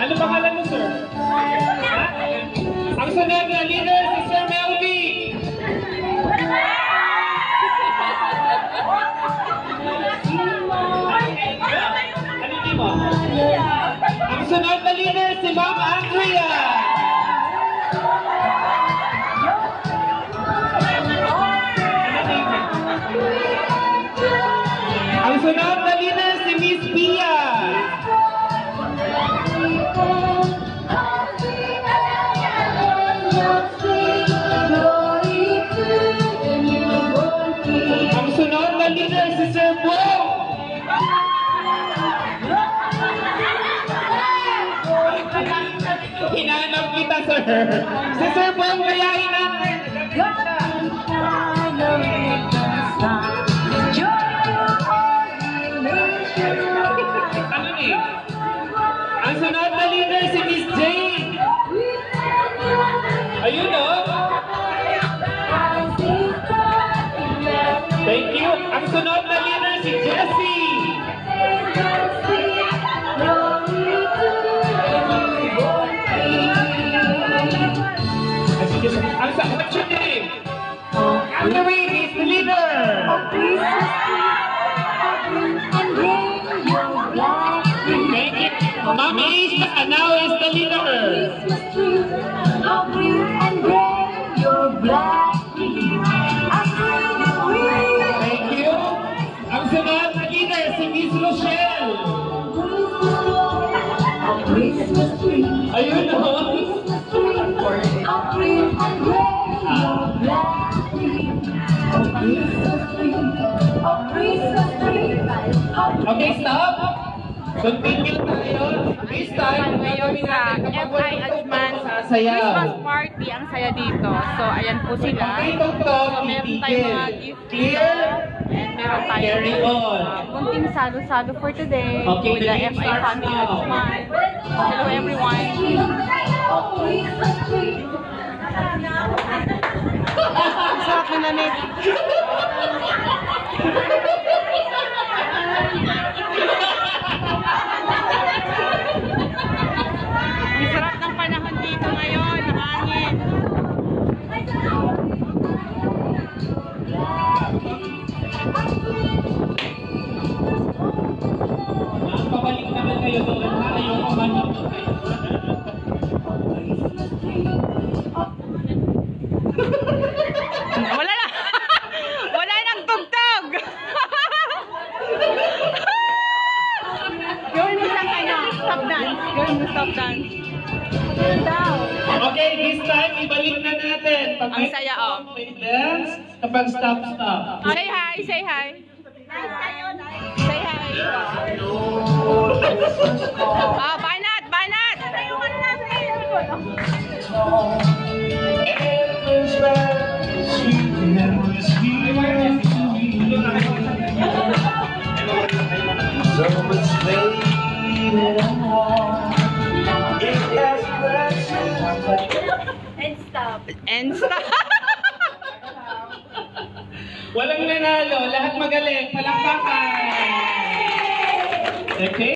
Ano pangalan mo, sir? Ang sunod na leader, si Sir Melvy. Ano di mo? Ang sunod na leader, si Ma'am Andrea. Ang sunod na leader, si Miss Pia. Ang sunod na leader, si Sir Bong. Hinanap kita, sir. Si Sir Bong, kayain natin. Ano ni? Ang sunod na leader, si Miss Jane. Ayun, o. Thank you. Ang sunod na leader, si Jessie. What's your name? Andrea is the leader. Thank you. Ma'am Aisha now is the leader. Thank you. Ang sunod na leader, si Miss Rochelle. Ayun, o. Okay, stop. Continue tayo. This time, ngayon sa FI Ajman Christmas party ang saya dito. So, ayan po sila. So, meron tayong mga gift here. And meron tayong kunting salo-salo for today with the FI family Ajman. Hello everyone. Ang sarap na lamig. Ang sarap ng panahon dito ngayon, hangin. Pabalik naman kayo doon. Ayaw pabalik kayo. Wala na! Wala nang tugtog! Gawin mo lang stop dance. Gawin mo stop dance. Okay, this time, ibalik na natin. Pag ang saya, oh. May dance, kapag stop. Say hi, say hi. Say hi. Banat, banat! And stop. Walang nanalo, lahat magaling, palakpakan. Okay?